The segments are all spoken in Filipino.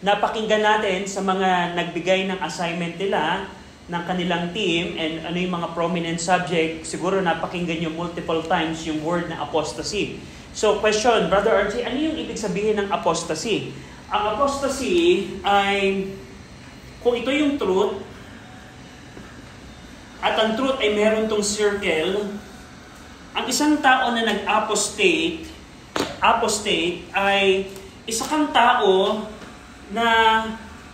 napakinggan natin sa mga nagbigay ng assignment nila, ng kanilang team, and ano yung mga prominent subject, siguro napakinggan nyo multiple times yung word na apostasy. So, question, Brother RJ, ano yung ibig sabihin ng apostasy? Ang apostasy ay, kung ito yung truth, at ang truth ay meron tong circle, ang isang tao na nag-apostate ay isa kang tao na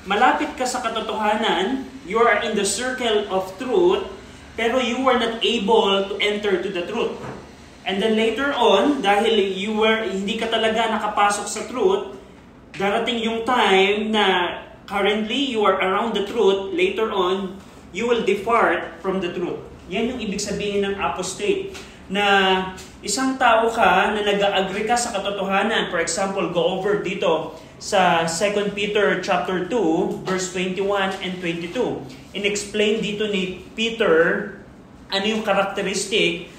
malapit ka sa katotohanan, you are in the circle of truth, pero you were not able to enter to the truth. And then later on, dahil hindi ka talaga nakapasok sa truth, darating yung time na currently you are around the truth, later on, you will depart from the truth. Yan yung ibig sabihin ng apostate. Na isang tao ka na nag-agree ka sa katotohanan. For example, go over dito sa 2 Peter chapter 2, verse 21 and 22. In-explain dito ni Peter ano yung characteristic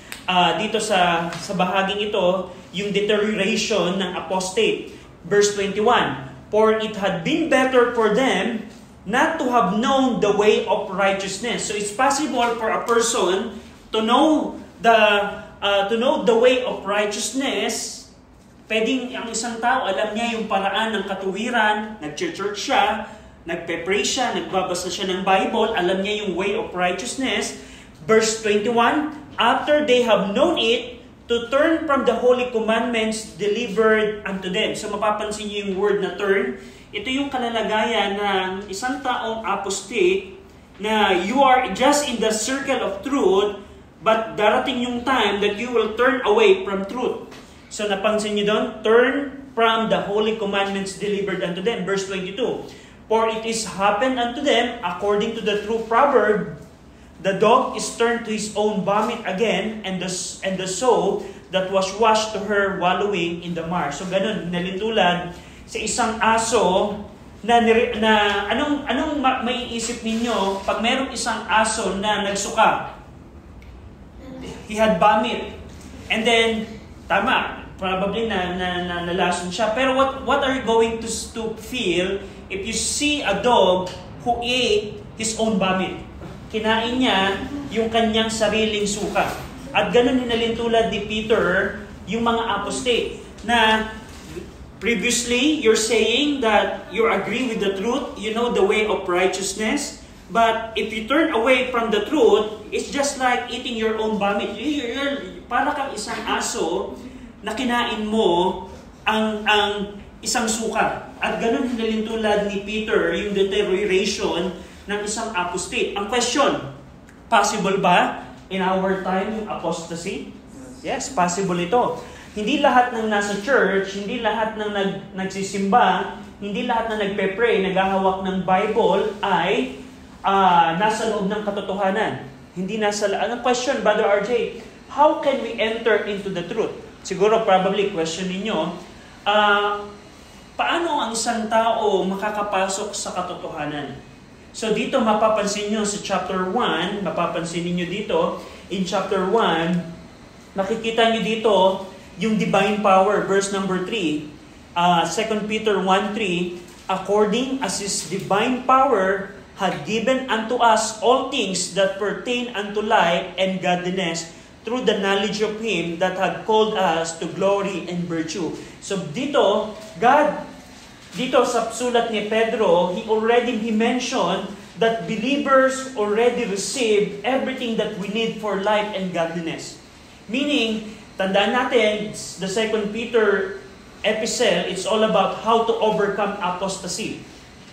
dito sa bahaging ito, yung deterioration ng apostate. Verse 21, for it had been better for them not to have known the way of righteousness. So it's possible for a person to know the way of righteousness. Pwedeng ang isang tao, alam niya yung paraan ng katuwiran, nag-church siya, nagpe-pray siya, nagbabasa siya ng Bible, alam niya yung way of righteousness. Verse 21, after they have known it, to turn from the holy commandments delivered unto them. So mapapansin niyo yung word na turn. Ito yung kalalagayan ng isang taong apostate na you are just in the circle of truth, but darating yung time that you will turn away from truth. So napansin niyo doon, turn from the holy commandments delivered unto them. Verse 22, for it is happened unto them according to the true proverb, the dog is turned to his own vomit again, and the soul that was washed to her wallowing in the marsh. So ganun, nalintulad sa isang aso na anong maiisip ninyo pag merong isang aso na nagsuka? He had vomit. And then, tama, probably nalason siya. Pero what are you going to feel if you see a dog who ate his own vomit? Kinain niya yung kanyang sariling suka. At ganun hinalintulad ni Peter yung mga apostate na previously you're saying that you agree with the truth, you know the way of righteousness, but if you turn away from the truth, it's just like eating your own vomit. Para kang isang aso na kinain mo ang isang suka. At ganun hinalintulad ni Peter yung deterioration ng isang apostate. Ang question, possible ba in our time yung apostasy? Yes, possible ito. Hindi lahat ng nasa church, hindi lahat ng nagsisimba, hindi lahat na nagpe-pray, naghahawak ng Bible ay nasa loob ng katotohanan. Hindi nasa ang question, Brother RJ, how can we enter into the truth? Siguro probably question ninyo, paano ang isang tao makakapasok sa katotohanan? So dito mapapansin nyo sa chapter 1, mapapansin niyo dito, in chapter 1, makikita nyo dito yung divine power, verse number 3, 2 Peter 1:3, according as His divine power had given unto us all things that pertain unto life and godliness, through the knowledge of Him that had called us to glory and virtue. So dito, dito sa sulat ni Pedro, he mentioned that believers already received everything that we need for life and godliness. Meaning, tandaan natin, the 2 Peter epistle, it's all about how to overcome apostasy.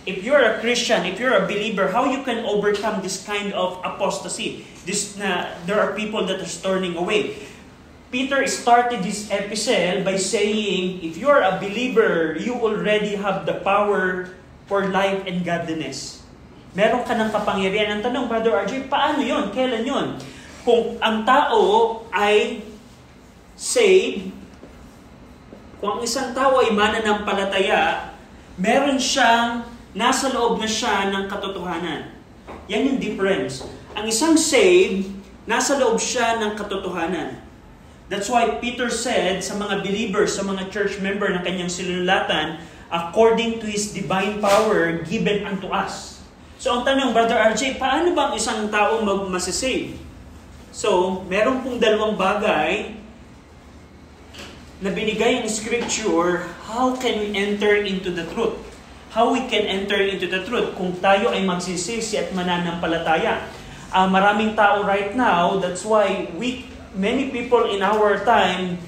If you're a Christian, if you're a believer, how you can overcome this kind of apostasy? There are people that are turning away. Peter started this epistle by saying, if you are a believer, you already have the power for life and godliness. Meron ka ng kapangyarihan. Ang tanong, Brother RJ, paano yun? Kailan yun? Kung ang tao ay saved, kung ang isang tao ay mananampalataya, meron siyang, nasa loob na siya ng katotohanan. Yan yung difference. Ang isang saved, nasa loob siya ng katotohanan. That's why Peter said sa mga believers, sa mga church member ng kanyang sinulatan, according to His divine power given unto us. So ang tanong, Brother RJ, paano ba ang isang tao masisave? So, meron pong dalawang bagay na binigay ang Scripture, how can we enter into the truth? How we can enter into the truth kung tayo ay magsisisi at mananampalataya. Maraming tao right now, that's why many people in our time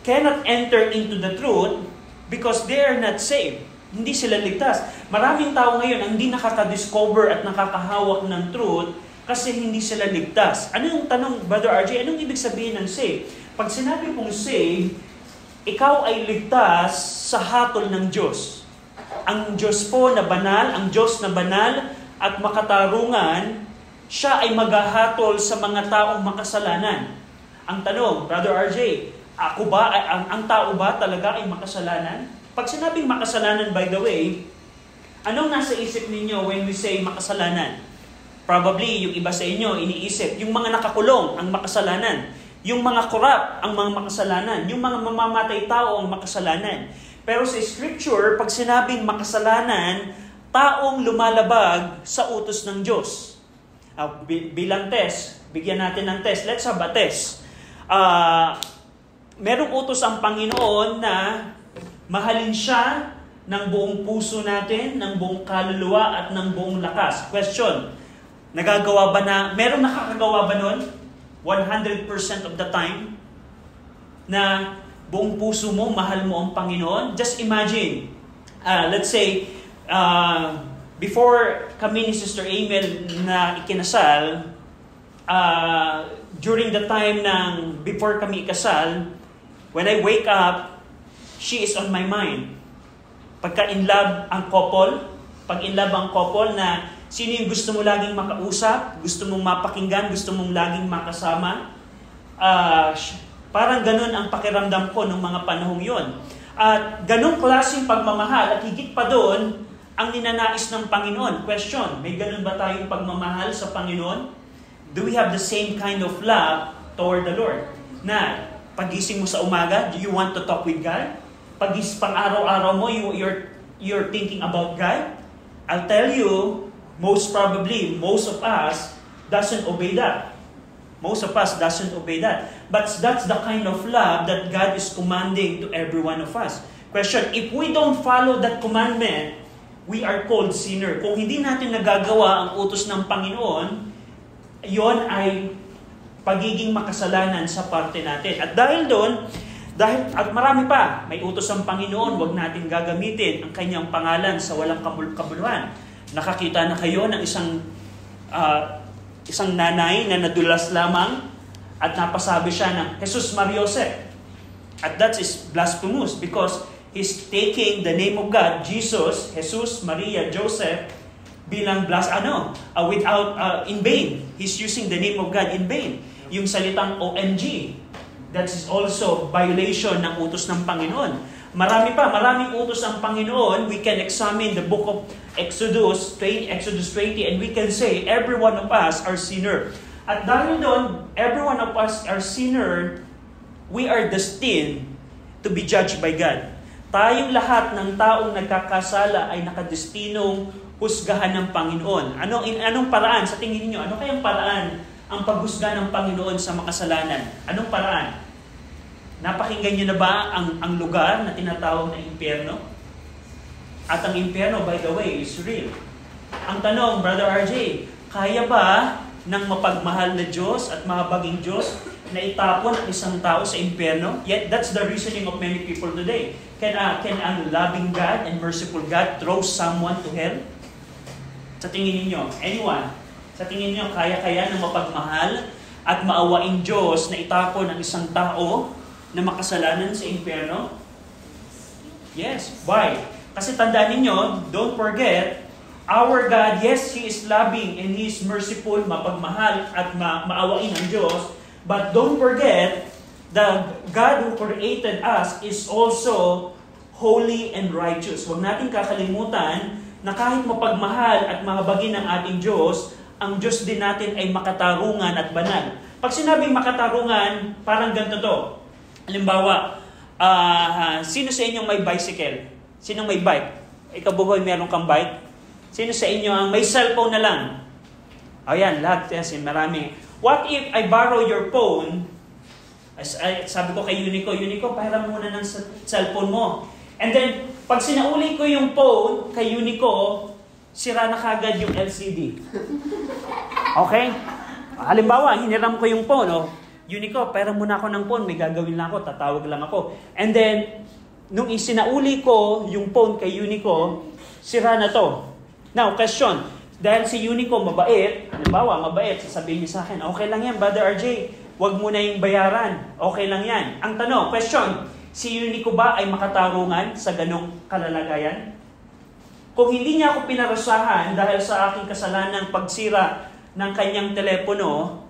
cannot enter into the truth because they are not saved. Hindi sila ligtas. Maraming tao ngayon ang hindi nakaka-discover at nakakahawak ng truth kasi hindi sila ligtas. Ano yung tanong, Brother RJ? Anong ibig sabihin ng save? Pag sinabi pong save, ikaw ay ligtas sa hatol ng Diyos. Ang Diyos po na banal, ang Diyos na banal at makatarungan, siya ay maghahatol sa mga taong makasalanan. Ang tanong, Brother RJ, ang tao ba talaga ay makasalanan? Pag sinabing makasalanan, by the way, anong nasa isip ninyo when we say makasalanan? Probably, yung iba sa inyo, iniisip, yung mga nakakulong, ang makasalanan. Yung mga korap, ang mga makasalanan. Yung mga mamamatay tao, ang makasalanan. Pero sa Scripture, pag sinabing makasalanan, taong lumalabag sa utos ng Diyos. Bilang test, bigyan natin ng test. Let's have a test. Merong utos ang Panginoon na mahalin siya ng buong puso natin, ng buong kaluluwa at ng buong lakas. Question, nagagawa ba merong nakakagawa ba nun? 100% of the time na buong puso mo, mahal mo ang Panginoon? Just imagine, let's say, before kami ni Sister Amel na ikinasal, during the time before kami ikasal, when I wake up, she is on my mind. Pagka in love ang couple, pag in love ang couple na sino yung gusto mo laging makausap, gusto mong mapakinggan, gusto mong laging makasama, parang ganun ang pakiramdam ko nung mga panahong yon. At ganung klaseng pagmamahal at higit pa doon ang ninanais ng Panginoon. Question, may ganun ba tayong pagmamahal sa Panginoon? Do we have the same kind of love toward the Lord? Na pagising mo sa umaga, do you want to talk with God? Pang araw-araw mo, you're thinking about God? I'll tell you, most probably, most of us doesn't obey that. Most of us doesn't obey that. But that's the kind of love that God is commanding to every one of us. Question, if we don't follow that commandment, we are called sinner. Kung hindi natin nagagawa ang utos ng Panginoon, yon ay pagiging makasalanan sa parte natin. At dahil doon, at marami pa, may utos ang Panginoon, huwag natin gagamitin ang kanyang pangalan sa walang kabuluhan. Nakakita na kayo ng isang nanay na nadulas lamang at napasabi siya ng Jesus Mariosep. At that is blasphemous because he's taking the name of God, Jesus, Jesus, Maria, Joseph, bilang in vain. He's using the name of God in vain. Yung salitang OMG, that is also violation ng utos ng Panginoon. Maraming utos ng Panginoon. We can examine the book of Exodus 20, and we can say, every one of us are sinner. At dahil doon, every one of us are sinner, we are destined to be judged by God. Tayong lahat ng taong nagkakasala ay nakadestinong husgahan ng Panginoon. Anong paraan? Sa tingin niyo, ano kayang paraan ang paghusga ng Panginoon sa makasalanan? Anong paraan? Napakinggan niyo na ba ang lugar na tinatawag na impyerno? At ang impyerno, by the way, is real. Ang tanong, Brother RJ, kaya ba ng mapagmahal na Diyos at mahabaging Diyos na itapon ang isang tao sa impyerno? Yet, that's the reasoning of many people today. Can a loving God and merciful God throw someone to hell? Sa tingin niyo, anyone? Sa tingin niyo, kaya ng mapagmahal at maawaing Diyos na itapon ang isang tao na makasalanan sa impyerno? Yes. Why? Kasi tandaan ninyo, don't forget, our God, yes, He is loving and He is merciful, mapagmahal at maawain ang Diyos. But don't forget, the God who created us is also holy and righteous. Huwag natin kakalimutan na kahit mapagmahal at mahabagin ng ating Diyos, ang Diyos din natin ay makatarungan at banal. Pag sinabing makatarungan, parang ganito to. Halimbawa, sino sa inyong may bicycle? Sinong may bike? Ikaw bugoy, meron kang bike? Sino sa inyo ang may cellphone na lang? Ayan, lahat kasi marami. What if I borrow your phone? Sabi ko kay Unico, pahiram muna ng cellphone mo. And then, pag sinauli ko yung phone kay Unico, sira na kagad yung LCD. Okay? Halimbawa, hiniram ko yung phone. Unico, pahiram muna ako ng phone. May gagawin lang ako, tatawag lang ako. And then, nung isinauli ko yung phone kay Unico, sira na to. Now, question. Dahil si Unico mabait, halimbawa, mabait, sasabihin niya sa akin, okay lang yan, Brother RJ, wag mo na yung bayaran, okay lang yan. Ang tanong, question, si Unico ba ay makatarungan sa ganong kalalagayan? Kung hindi niya ako pinarusahan dahil sa aking kasalanang pagsira ng kanyang telepono,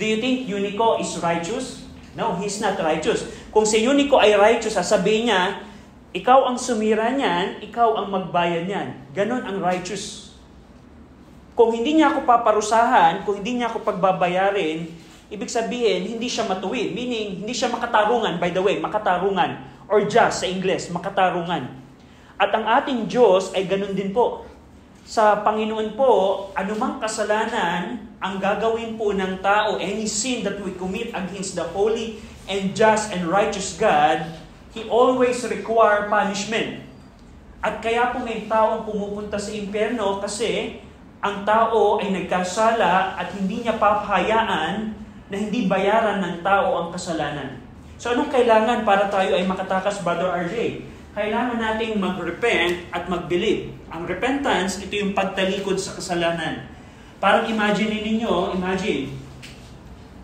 do you think Unico is righteous? No, he's not righteous. Kung si Unico ay righteous, sasabihin niya, ikaw ang sumira niyan, ikaw ang magbayad niyan. Ganon ang righteous. Kung hindi niya ako paparusahan, kung hindi niya ako pagbabayarin, ibig sabihin, hindi siya matuwid. Meaning, hindi siya makatarungan. By the way, makatarungan. Or just sa Ingles, makatarungan. At ang ating Diyos ay ganun din po. Sa Panginoon po, anumang kasalanan, ang gagawin po ng tao, any sin that we commit against the holy and just and righteous God, He always require punishment. At kaya po may taong pumupunta sa impyerno kasi ang tao ay nagkasala at hindi niya papahayaan na hindi bayaran ng tao ang kasalanan. So anong kailangan para tayo ay makatakas, Brother RJ? Kailangan nating mag-repent at mag-believe. Ang repentance, ito yung pagtalikod sa kasalanan. Parang imagine,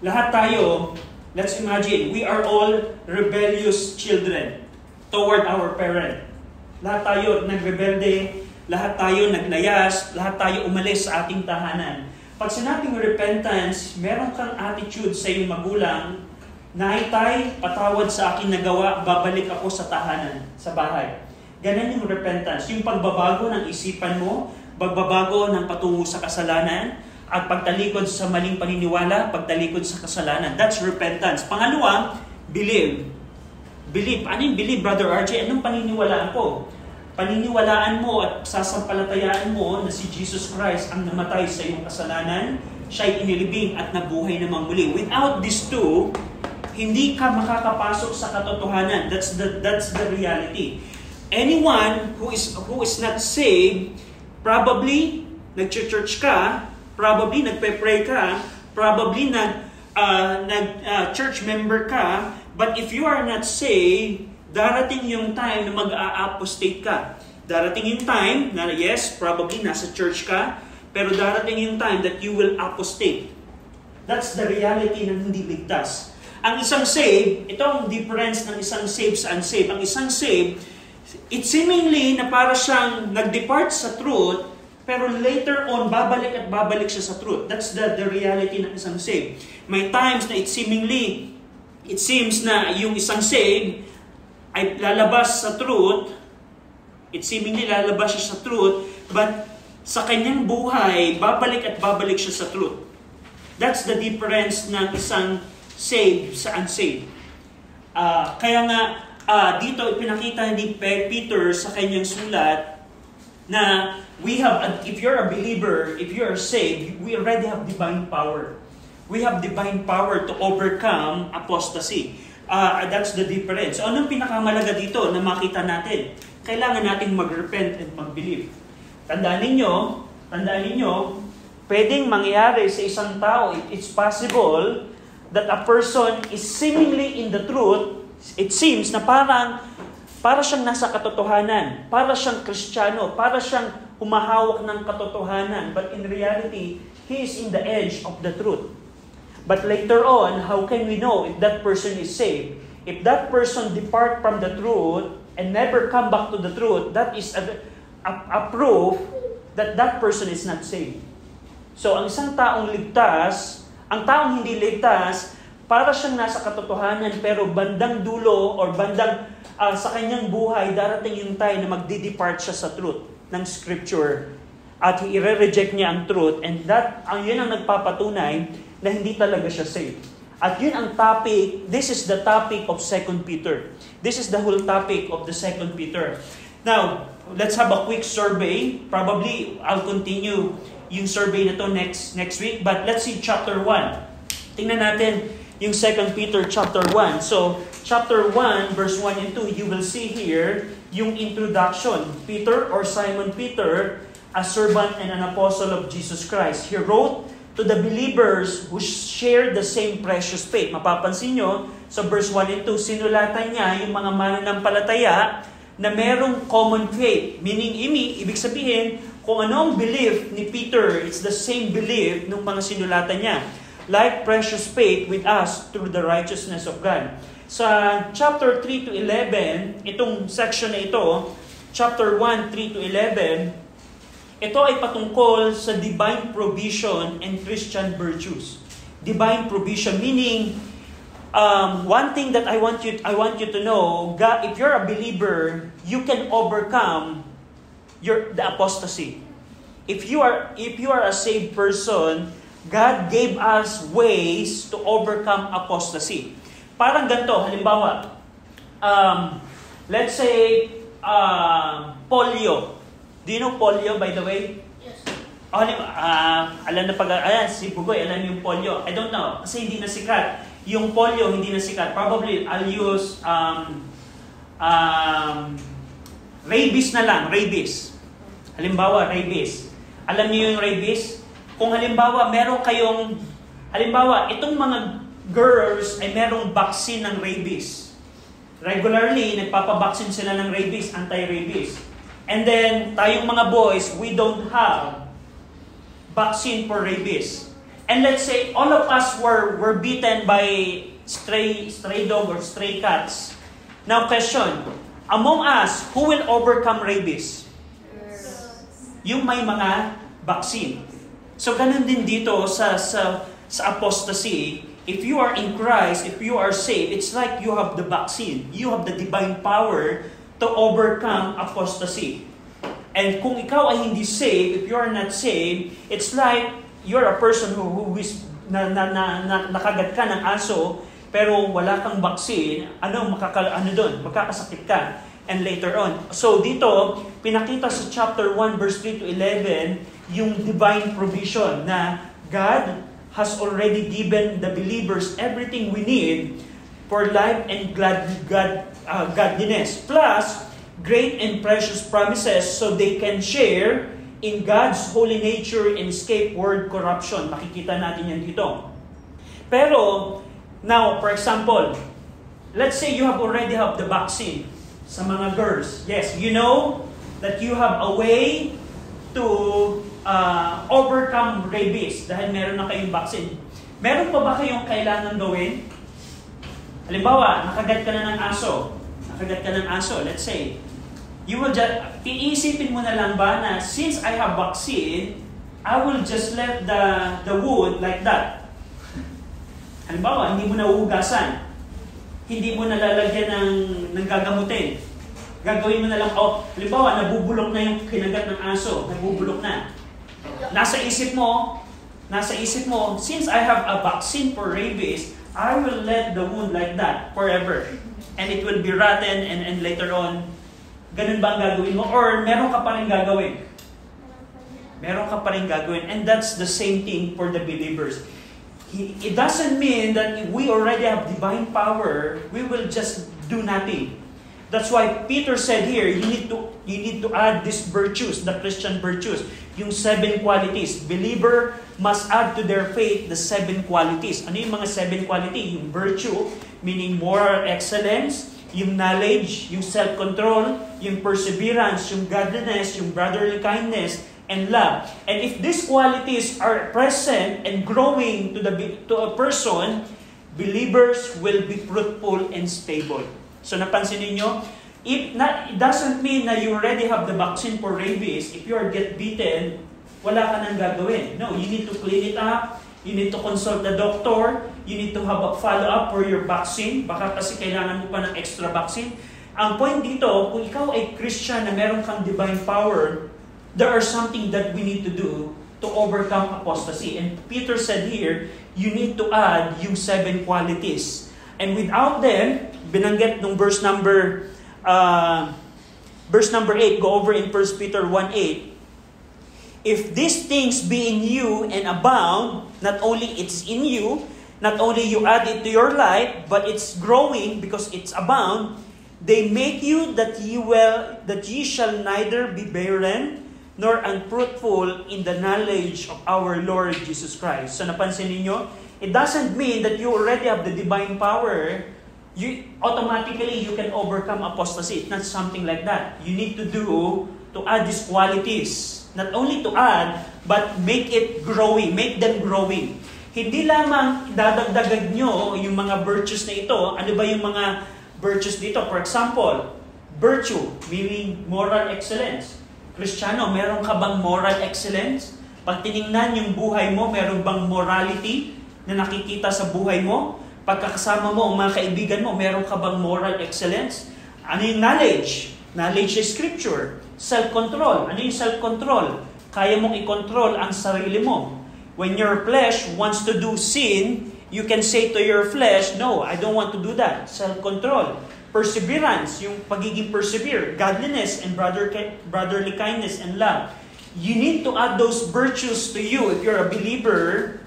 lahat tayo, let's imagine, we are all rebellious children toward our parent. Lahat tayo nagrebelde, lahat tayo naglayas, lahat tayo umalis sa ating tahanan. Pag sinabing repentance, meron kang attitude sa iyong magulang, Naitay, patawad sa aking nagawa, babalik ako sa tahanan, sa bahay. Ganun yung repentance, yung pagbabago ng isipan mo, pagbabago ng patungo sa kasalanan, at pagtalikod sa maling paniniwala, pagtalikod sa kasalanan. That's repentance. Pangalawa, believe. Believe. Ano yung believe, Brother RJ? Anong paniniwalaan ko? Paniniwalaan mo at sasampalatayaan mo na si Jesus Christ ang namatay sa iyong kasalanan, siya'y inilibing at nabuhay namang muli. Without these two, hindi ka makakapasok sa katotohanan. That's the reality. Anyone who is not saved, probably nag-church ka, probably nagpe-pray ka, probably church member ka, but if you are not saved, darating yung time na mag-a-apostate ka. Darating yung time na yes, probably nasa church ka, pero darating yung time that you will apostate. That's the reality ng hindi ligtas. Ang isang saved, ito ang difference ng isang saved sa unsaved. Ang isang saved, it seemingly na para siyang nag-depart sa truth, pero later on, babalik at babalik siya sa truth. That's the reality ng isang saved. May times na it seems na yung isang saved ay lalabas sa truth, it seemingly lalabas siya sa truth, but sa kanyang buhay, babalik at babalik siya sa truth. That's the difference ng isang saved sa unsaved. Kaya nga, dito ipinakita ni Peter sa kanyang sulat na if you're a believer, if you're saved, we already have divine power. We have divine power to overcome apostasy. That's the difference. So, anong pinakamalaga dito na makita natin? Kailangan nating mag-repent and mag-believe. Tandaan ninyo, pwedeng mangyari sa isang tao, it's possible that a person is seemingly in the truth, it seems na para siyang nasa katotohanan, para siyang Kristiyano, para siyang humahawak ng katotohanan, but in reality, he is in the edge of the truth. But later on, how can we know if that person is saved? If that person depart from the truth and never come back to the truth, that is a proof that that person is not saved. So, ang isang taong ligtas, ang taong hindi ligtas, para siyang nasa katotohanan, pero bandang dulo or bandang sa kanyang buhay, darating yung time na magdi-depart siya sa truth ng Scripture at i-reject niya ang truth, and yun ang nagpapatunay na hindi talaga siya saved. At yun ang topic, this is the topic of 2 Peter. This is the whole topic of the 2 Peter. Now, let's have a quick survey. Probably, I'll continue yung survey na to next week. But let's see chapter 1. Tingnan natin yung 2 Peter chapter 1. So, chapter 1, verse 1 and 2, you will see here yung introduction. Peter or Simon Peter, a servant and an apostle of Jesus Christ. He wrote to the believers who shared the same precious faith. Mapapansin nyo, sa verse 1 and 2, sinulatan niya yung mga mananampalataya na merong common faith. Meaning, ibig sabihin, kung ano ang belief ni Peter, it's the same belief ng mga sinulatan niya. Like precious faith with us through the righteousness of God. Sa chapter 3 to 11, itong section na ito, chapter 1, 3 to 11, ito ay patungkol sa divine provision and Christian virtues. Divine provision, meaning, one thing that I want you to know, God, if you're a believer, you can overcome the apostasy. If you are a saved person, God gave us ways to overcome apostasy. Parang ganito, halimbawa, let's say polio. Do you know polio, by the way? Yes. Alam na si Bugoy, alam yung polio. I don't know, kasi hindi na sikat. Yung polio, hindi na sikat. Probably, I'll use rabies na lang, rabies. Halimbawa, rabies. Alam niyo yung rabies? Kung halimbawa, itong mga girls ay merong vaccine ng rabies. Regularly, nagpapabaksin sila ng rabies, anti-rabies. And then, tayong mga boys, we don't have vaccine for rabies. And let's say, all of us were bitten by stray dog or stray cats. Now, question, among us, who will overcome rabies? Yung may mga vaccine. So, ganun din dito sa apostasy. If you are in Christ, if you are saved, it's like you have the vaccine. You have the divine power to overcome apostasy. And kung ikaw ay hindi saved, if you are not saved, it's like you're a person who is nakagat ka ng aso, pero wala kang vaccine, makakasakit ka. And later on. So dito, pinakita sa chapter 1, verse 3 to 11, yung divine provision na God has already given the believers everything we need for life and godliness. Plus, great and precious promises so they can share in God's holy nature and escape world corruption. Makikita natin yan dito. Pero, now, for example, let's say you already have the vaccine sa mga girls. Yes, you know that you have a way to overcome rabies dahil meron na kayong vaccine. Meron pa ba kayong kailangan gawin? Halimbawa, nakagat ka na ng aso. Let's say, you will just, iisipin mo na lang ba na since I have vaccine, I will just let the wound like that. Halimbawa, hindi mo na uugasan. Hindi mo nalalagyan ng gagamutin. Gagawin mo na lang, halimbawa, nabubulok na yung kinagat ng aso. Nabubulok na. Nasa isip mo, since I have a vaccine for rabies, I will let the wound like that forever. And it will be rotten and later on, ganun ba ang gagawin mo? Or meron ka pa rin gagawin? Meron ka pa rin gagawin. And that's the same thing for the believers. It doesn't mean that if we already have divine power, we will just do nothing. That's why Peter said here, you need to add these virtues, the Christian virtues, yung 7 qualities. Believer must add to their faith the 7 qualities. Ano yung mga 7 quality? Yung virtue, meaning moral excellence, yung knowledge, yung self-control, yung perseverance, yung godliness, yung brotherly kindness, and love. And if these qualities are present and growing to a person, believers will be fruitful and stable. So napansin niyo, it doesn't mean na you already have the vaccine for rabies. If you get bitten, wala ka nang gagawin. No, you need to clean it up. You need to consult the doctor. You need to have a follow-up for your vaccine. Baka kasi kailangan mo pa ng extra vaccine. Ang point dito, kung ikaw ay Christian na meron kang divine power, there are something that we need to do to overcome apostasy. And Peter said here, you need to add yung 7 qualities. And without them, binanggit nung verse number Verse number 8, go over in 1 Peter 1:8. If these things be in you and abound, not only it's in you, not only you add it to your life, but it's growing because it's abound, they make you that ye shall neither be barren nor unfruitful in the knowledge of our Lord Jesus Christ. So napansin niyo, it doesn't mean that you already have the divine power. You can overcome apostasy. It's not something like that. You need to add these qualities. Not only to add, but make it growing. Make them growing. Hindi lamang dadagdagan nyo yung mga virtues na ito. Ano ba yung mga virtues dito? For example, virtue, meaning moral excellence. Kristiyano, meron ka bang moral excellence? Pag tinignan yung buhay mo, meron bang morality na nakikita sa buhay mo? Pagkakasama mo, ang mga kaibigan mo, meron ka bang moral excellence? Ano yung knowledge? Knowledge is scripture. Self-control. Ano yung self-control? Kaya mong i-control ang sarili mo. When your flesh wants to do sin, you can say to your flesh, no, I don't want to do that. Self-control. Perseverance, yung pagiging persevere. Godliness and brotherly kindness and love. You need to add those virtues to you if you're a believer.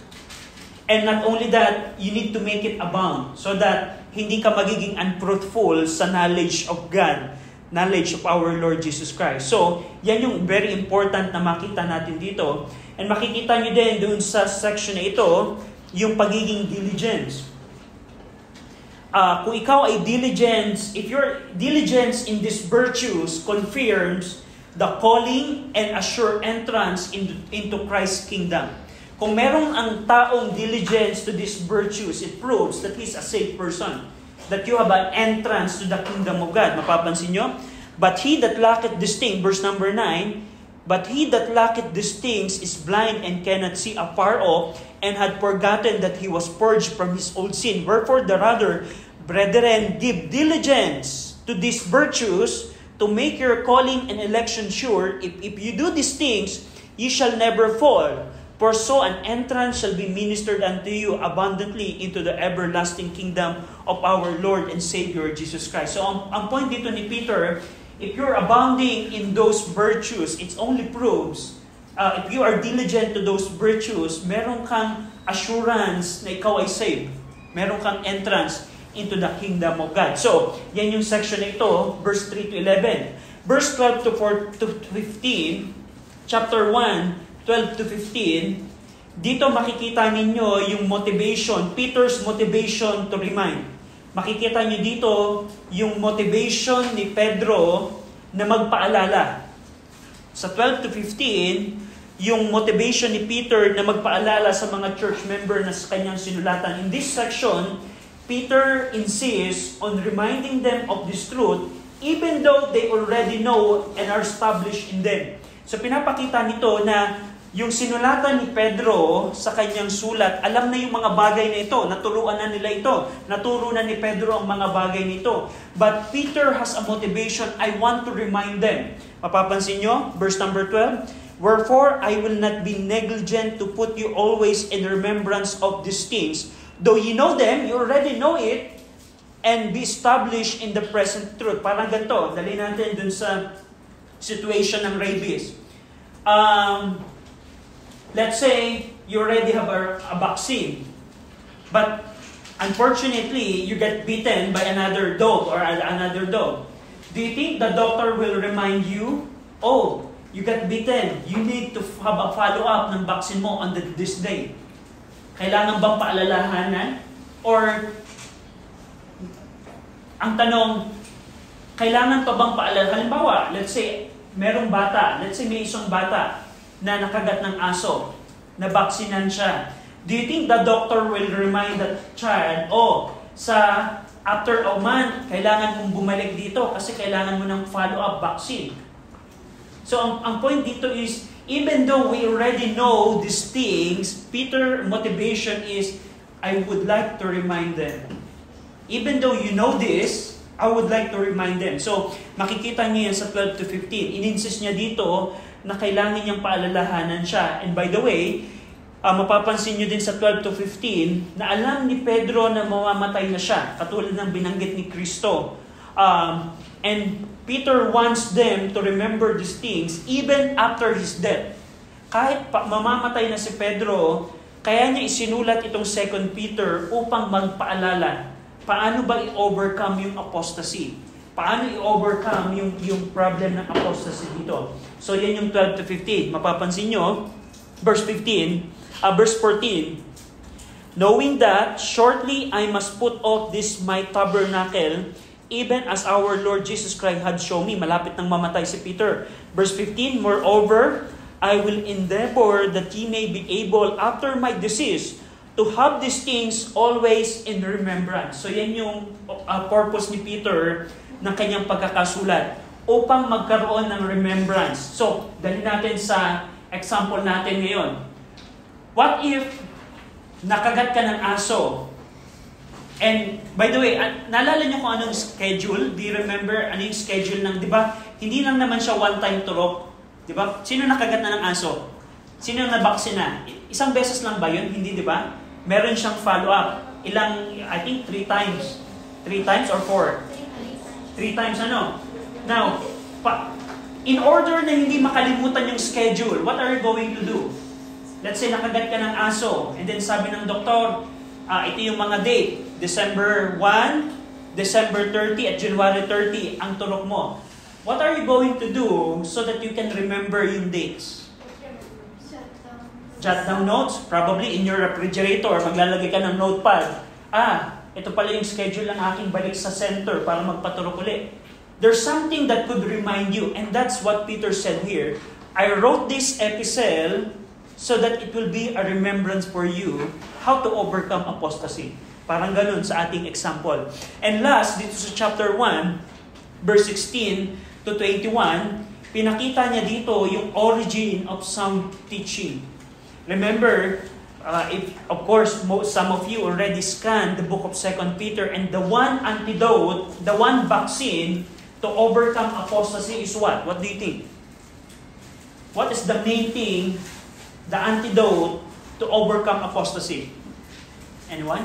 And not only that, you need to make it abound so that hindi ka magiging unfruitful sa knowledge of God, knowledge of our Lord Jesus Christ. So, yan yung very important na makita natin dito. And makikita nyo din doon sa section na ito, yung pagiging diligence. Kung ikaw ay diligence, if your diligence in these virtues confirms the calling and assure entrance into Christ's kingdom. Kung merong ang taong diligence to these virtues, it proves that he's a saved person. That you have an entrance to the kingdom of God. Mapapansin nyo? But he that lacketh these things, verse number 9, but he that lacketh these things is blind and cannot see afar off, and had forgotten that he was purged from his old sin. Wherefore the rather, brethren, give diligence to these virtues, to make your calling and election sure. If you do these things, ye shall never fall. For so an entrance shall be ministered unto you abundantly into the everlasting kingdom of our Lord and Savior Jesus Christ. So ang point dito ni Peter, if you're abounding in those virtues, it only proves, if you are diligent to those virtues, meron kang assurance na ikaw ay saved. Meron kang entrance into the kingdom of God. So, yan yung section na ito, verse 3 to 11. Verse 12 to 15, chapter 1, 12 to 15, dito makikita ninyo yung motivation, Peter's motivation to remind. Makikita nyo dito yung motivation ni Pedro na magpaalala. Sa 12 to 15, yung motivation ni Peter na magpaalala sa mga church member na sa kanyang sinulatan. In this section, Peter insists on reminding them of this truth even though they already know and are established in them. So pinapakita nito na yung sinulatan ni Pedro sa kanyang sulat, alam na yung mga bagay na ito, naturuan na nila ito, naturo na ni Pedro ang mga bagay nito. But Peter has a motivation, I want to remind them. Mapapansin nyo, verse number 12, wherefore I will not be negligent to put you always in remembrance of these things. Though you know them, you already know it, and be established in the present truth. Parang ganito, dali natin dun sa situation ng rabies. Let's say you already have a vaccine, but unfortunately you get bitten by another dog or another dog. Do you think the doctor will remind you, oh, you got bitten, you need to have a follow-up ng vaccine mo on this day? Kailangan bang paalalahanan? Or ang tanong, kailangan pa bang paalalahanan? Halimbawa, let's say merong bata, let's say may isang bata na nakagat ng aso, na baksinan siya. Do you think the doctor will remind that child, after a month, kailangan mong bumalik dito kasi kailangan mo ng follow-up vaccine? So, ang point dito is, even though we already know these things, Peter's motivation is, I would like to remind them. Even though you know this, I would like to remind them. So, makikita niyo yan sa 12 to 15. In-insist niya dito na kailangan niyang paalalahanan siya. And by the way, mapapansin niyo din sa 12 to 15 na alam ni Pedro na mamamatay na siya, katulad ng binanggit ni Kristo. And Peter wants them to remember these things even after his death. Kahit mamamatay na si Pedro, kaya niya isinulat itong 2 Peter upang magpaalala. Paano ba i-overcome yung apostasy? Paano i-overcome yung problem ng apostasy dito? So yan yung 12 to 15. Mapapansin nyo, verse 14, knowing that shortly I must put off this my tabernacle, even as our Lord Jesus Christ had shown me. Malapit nang mamatay si Peter. Verse 15, moreover, I will endeavor that ye may be able after my decease to have these things always in remembrance. So yan yung purpose ni Peter ng kanyang pagkakasulat, upang magkaroon ng remembrance. So, dali natin sa example natin ngayon. What if nakagat ka ng aso? And by the way, naalala niyo kung anong schedule? Do you remember ano yung schedule ng, di ba? Hindi lang naman siya one-time turok. Di ba? Sino nakagat na ng aso? Sino yung nabaksina? Isang beses lang ba yun? Hindi, di ba? Meron siyang follow-up. I think 3 times. 3 times or 4? 3 times ano? Now, in order na hindi makalimutan yung schedule, what are you going to do? Let's say nakagat ka ng aso, and then sabi ng doktor, ito yung mga date. December 1, December 30, at January 30 ang turok mo. What are you going to do so that you can remember yung dates? Jot down notes, probably in your refrigerator. Maglalagay ka ng notepad. Ito pala yung schedule ng aking balik sa center para magpaturok ulit. There's something that could remind you, and that's what Peter said here. I wrote this epistle so that it will be a remembrance for you how to overcome apostasy. Parang ganun sa ating example. And last, dito sa chapter 1, verse 16 to 21, pinakita niya dito yung origin of some teaching. Remember, if of course some of you already scanned the book of 2 Peter, and the one antidote, the one vaccine to overcome apostasy is what? What do you think? What is the main thing, the antidote to overcome apostasy? Anyone?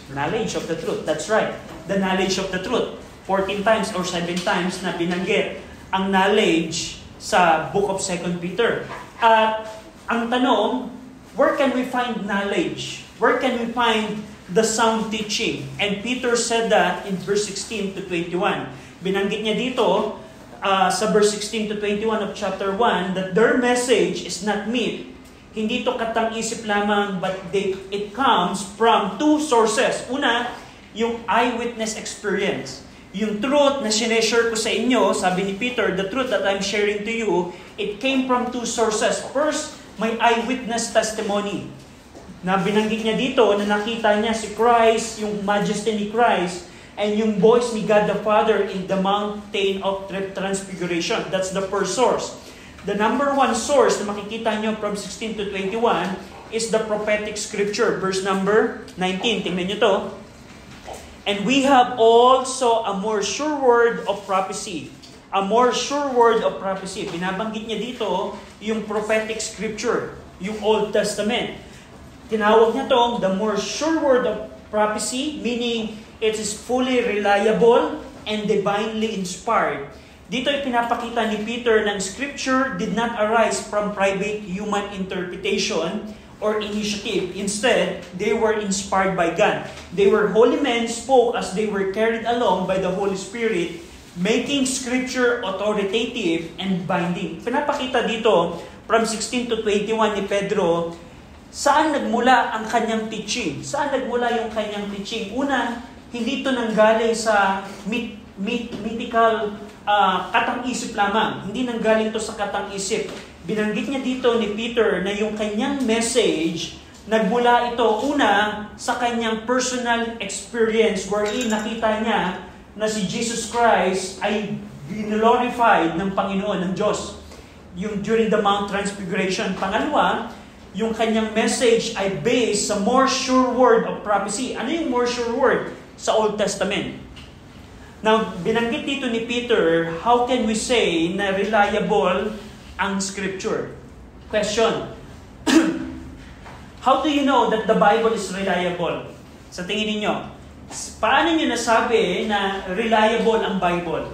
Knowledge of the truth. That's right. The knowledge of the truth. 14 times or 7 times na binanggit ang knowledge sa book of 2 Peter. At ang tanong, where can we find knowledge? Where can we find the sound teaching? And Peter said that in verse 16 to 21. Binanggit niya dito sa verse 16 to 21 of chapter 1 that their message is not meat. Hindi ito katang-isip lamang, but it comes from 2 sources. Una, yung eyewitness experience. Yung truth na sineshare ko sa inyo, sabi ni Peter, the truth that I'm sharing to you, it came from 2 sources. First, may eyewitness testimony. Na binanggit niya dito na nakita niya si Christ, yung majesty ni Christ, and yung voice ni God the Father in the mountain of transfiguration. That's the first source. The number 1 source na makikita nyo from 16 to 21 is the prophetic scripture. Verse number 19. Tingnan nyo to. And we have also a more sure word of prophecy. A more sure word of prophecy. Binabanggit niya dito yung prophetic scripture, yung Old Testament. Tinawag niya to the more sure word of prophecy, meaning it is fully reliable and divinely inspired. Dito ay pinapakita ni Peter na scripture did not arise from private human interpretation or initiative. Instead, they were inspired by God. They were holy men, spoke as they were carried along by the Holy Spirit, making scripture authoritative and binding. Pinapakita dito from 16 to 21 ni Pedro, saan nagmula ang kanyang teaching? Saan nagmula yung kanyang teaching? Una, hindi ito nanggaling sa mythical katang-isip lamang. Hindi nanggaling ito sa katang-isip. Binanggit niya dito ni Peter na yung kanyang message, nagmula ito una sa kanyang personal experience wherein nakita niya na si Jesus Christ ay glorified ng Panginoon, ng Diyos. Yung during the Mount Transfiguration. Pangalawa, yung kanyang message ay based sa more sure word of prophecy. Ano yung more sure word? Sa Old Testament. Now, binanggit dito ni Peter, how can we say na reliable ang scripture? Question. How do you know that the Bible is reliable? Sa tingin ninyo, paano nyo nasabi na reliable ang Bible?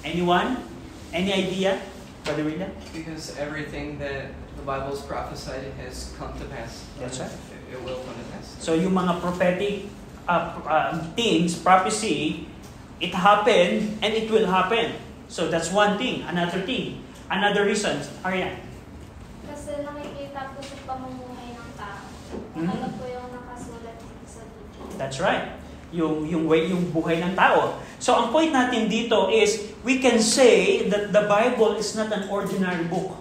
Anyone? Any idea? Brother William? Because everything that the Bible's prophesied has come to pass. That's right. It will come to pass. So yung mga prophetic things, prophecy, it happened and it will happen. So that's one thing. Another thing. Another reason. Arya? Kasi nakikita po sa pamumuhay ng tao. Ano po yung nakasulat sa Biblia. That's right. Yung buhay ng tao. So ang point natin dito is we can say that the Bible is not an ordinary book.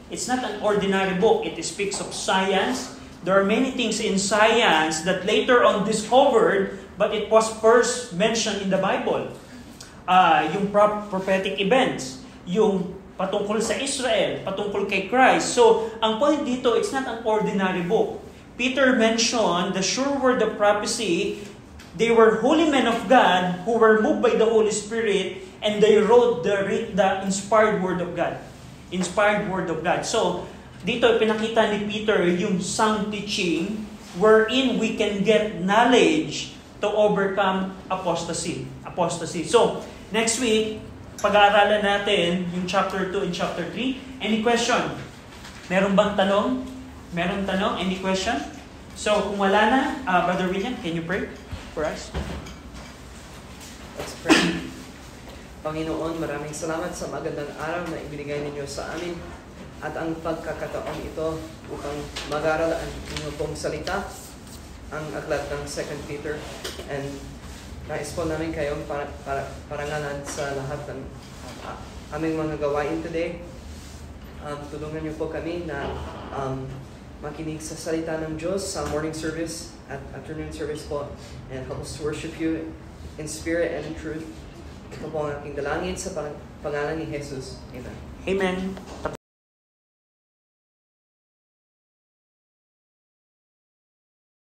It's not an ordinary book. It speaks of science. There are many things in science that later on discovered, but it was first mentioned in the Bible. Yung prophetic events, yung patungkol sa Israel, patungkol kay Christ. So, ang point dito, it's not an ordinary book. Peter mentioned the sure word of prophecy. They were holy men of God who were moved by the Holy Spirit and they wrote the inspired word of God. Inspired word of God. So, dito pinakita ni Peter yung sound teaching wherein we can get knowledge to overcome apostasy. So, next week, pag-aaralan natin yung chapter 2 and chapter 3. Any question? Meron bang tanong? Meron tanong? Any question? So, kung wala na, Brother William, can you pray for us? Let's pray. Panginoon, maraming salamat sa magandang araw na ibinigay ninyo sa amin at ang pagkakataon ito upang mag-aral ang inyong pong salita, ang aklat ng 2 Peter, and nais po namin kayong parangalan sa lahat ng aming mga gawain today. Tulungan niyo po kami na makinig sa salita ng Diyos sa morning service at afternoon service po, and help us to worship you in spirit and in truth. Ito po ang aking dalangin sa pangalan ni Jesus. Amen. Amen.